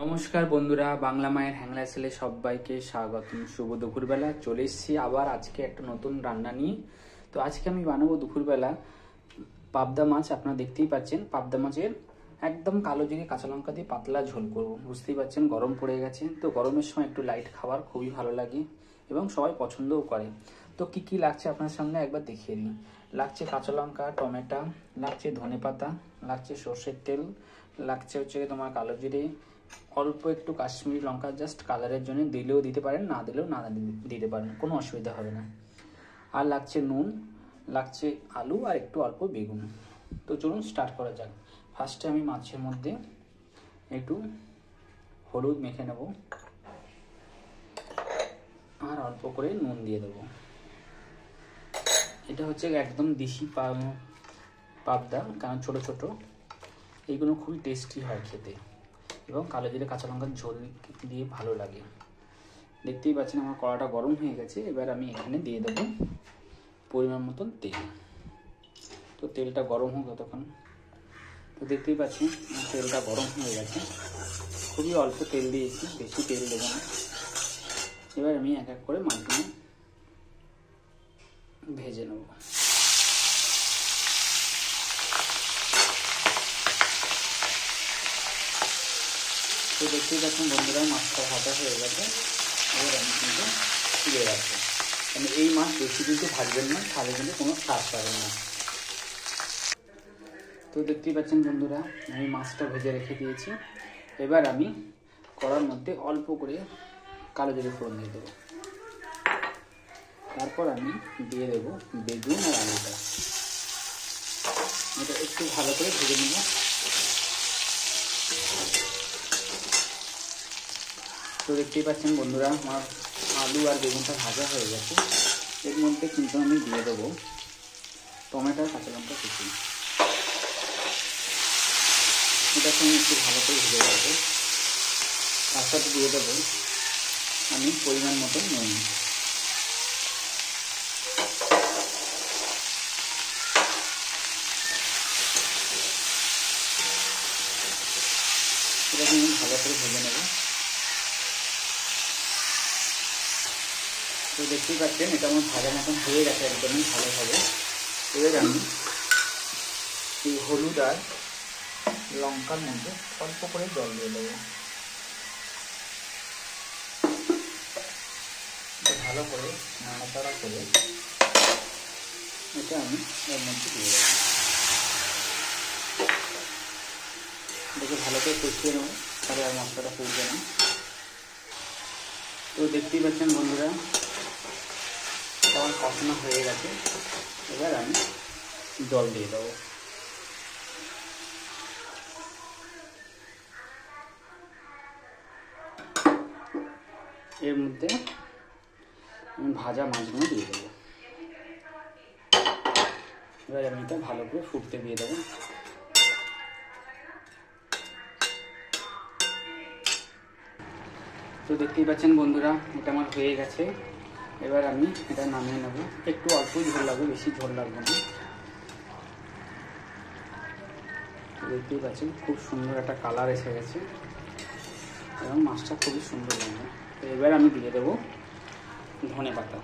নমস্কার বন্ধুরা, বাংলা মায়ের হ্যাংলা সেলে সবাইকে স্বাগতম। শুভ দুপুরবেলা চলে এসেছি আবার আজকে একটা নতুন রান্না নিয়ে। তো আজকে আমি বানাবো দুপুরবেলা পাবদা মাছ। আপনারা দেখতেই পাচ্ছেন পাবদা মাছের একদম কালো জিরে কাঁচা লঙ্কা দিয়ে পাতলা ঝোল করব। বুঝতেই পাচ্ছেন গরম পড়ে গেছে, তো গরমের সময় একটু লাইট খাবার খুবই ভালো লাগে এবং সবাই পছন্দও করে। তো কি কি লাগছে আপনার সামনে একবার দেখিয়ে দিই। লাগছে কাঁচা লঙ্কা, টমেটো, লাগছে ধনেপাতা, লাগছে সর্ষের তেল, লাগছে হচ্ছে তোমার কালো জিরে, অল্প একটু কাশ্মীরি লঙ্কা জাস্ট কালারের জন্য, দিলেও দিতে পারেন, না দিলেও না দিতে পারেন, কোনো অসুবিধা হবে না। আর লাগছে নুন, লাগছে আলু আর একটু অল্প বেগুন। তো চলুন স্টার্ট করা যাক। ফার্স্টে আমি মাছের মধ্যে একটু হলুদ মেখে নেব আর অল্প করে নুন দিয়ে দেবো। এটা হচ্ছে একদম দেশি পাবদা, কারণ ছোট ছোট এইগুলো খুবই টেস্টি হয় খেতে এবং কালো জিরে কাঁচা লঙ্কার ঝোল দিয়ে ভালো লাগে। দেখতেই পাচ্ছেন আমার কড়াটা গরম হয়ে গেছে। এবার আমি এখানে দিয়ে দেবো পরিমাণ মতন তেল। তো তেলটা গরম হোক ততক্ষণ। তো দেখতেই পাচ্ছেন তেলটা গরম হয়ে গেছে, খুবই অল্প তেল দিয়েছি, বেশি তেল দেবো না। এবার আমি এক এক করে মাছগুলো ভেজে নেব। তো দেখতেই পাচ্ছেন বন্ধুরা মাছটা ভাজা হয়ে গেছে। এবার আমি কিন্তু তুলে রাখবো, মানে এই মাছ বেশি কিন্তু ভাজবেন না, তাহলে কিন্তু কোনো স্বাদ পাবেন না। তো দেখতেই পাচ্ছেন বন্ধুরা আমি মাছটা ভেজে রেখে দিয়েছি। এবার আমি কড়ার মধ্যে অল্প করে কালো জিরে ফোড়ন দিয়ে দেবো। তারপর আমি দিয়ে দেবো বেগুন আর আলুটা। এটা একটু ভালো করে ভেজে নেব। তো দেখতেই পাচ্ছেন বন্ধুরা আমার আলু আর বেগুনটা ভাজা হয়ে গেছে। এর মধ্যে কিন্তু আমি দিয়ে দেবো টমেটো আর কাঁচা লঙ্কা কুচি। এটাকে আমি একটু ভালো করে ভেজে রাখবো। তার সাথে দিয়ে দেবো আমি পরিমাণ মতন নুন। এটাকে আমি ভালো করে ভেজে নেব। তো দেখতেই পাচ্ছেন এটা আমার ভাজা মতন হয়ে গেছে একদমই ভালোভাবে। এবার আমি এই হলুদ আর লঙ্কার মধ্যে অল্প করে জল দিয়ে দেবো। ভালো করে নাড়াচাড়া করে এটা আমি এর মধ্যে দিয়ে দেবো। এটাকে ভালো করে কষিয়ে নেবো, তাহলে আর মশলাটা পুড়বে না। তো দেখতেই পাচ্ছেন বন্ধুরা আমার কষানো হয়ে গেছে। এবার আমি জল দিয়ে দেবো। এর মধ্যে আমি ভাজা মাছগুলো দিয়ে দেবো। এবার আমি এটা ভালো করে ফুটতে দিয়ে দেবো। তো দেখতেই পাচ্ছেন বন্ধুরা এটা আমার হয়ে গেছে। এবার আমি এটা নামিয়ে নেব। একটু অল্প ঝোল লাগবে, বেশি ঝোল লাগবে না। দেখতেই পাচ্ছেন খুব সুন্দর একটা কালার এসে গেছে এবং মাছটা খুবই সুন্দর লাগবে। তো এবার আমি দিয়ে দেবো ধনেপাতা।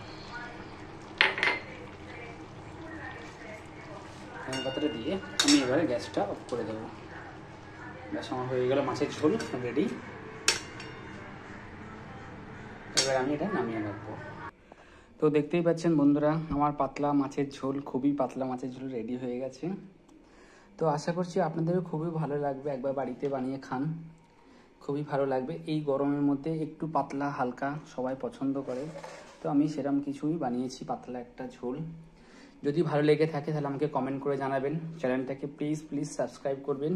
ধনেপাতাটা দিয়ে আমি এবারে গ্যাসটা অফ করে দেবো। গ্যাস আমার হয়ে গেল, মাছের ঝোল রেডি। এবার আমি এটা নামিয়ে রাখবো। তো দেখতেই পাচ্ছেন বন্ধুরা আমার পাতলা মাছের ঝোল, খুবই পাতলা মাছের ঝোল রেডি হয়ে গেছে। তো আশা করছি আপনাদেরও খুবই ভালো লাগবে। একবার বাড়িতে বানিয়ে খান, খুবই ভালো লাগবে। এই গরমের মধ্যে একটু পাতলা হালকা সবাই পছন্দ করে, তো আমি সেরকম কিছুই বানিয়েছি, পাতলা একটা ঝোল। যদি ভালো লেগে থাকে তাহলে আমাকে কমেন্ট করে জানাবেন। চ্যানেলটাকে প্লিজ সাবস্ক্রাইব করবেন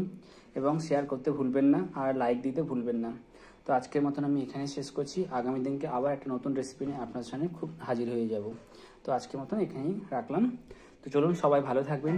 এবং শেয়ার করতে ভুলবেন না, আর লাইক দিতে ভুলবেন না। তো আজকের মতন আমি এখানে শেষ করছি। আগামী দিনকে আবার একটা নতুন রেসিপি নিয়ে আপনার সামনে খুব হাজির হয়ে যাব। তো আজকের মতন এখানেই রাখলাম। তো চলুন সবাই ভালো থাকবেন।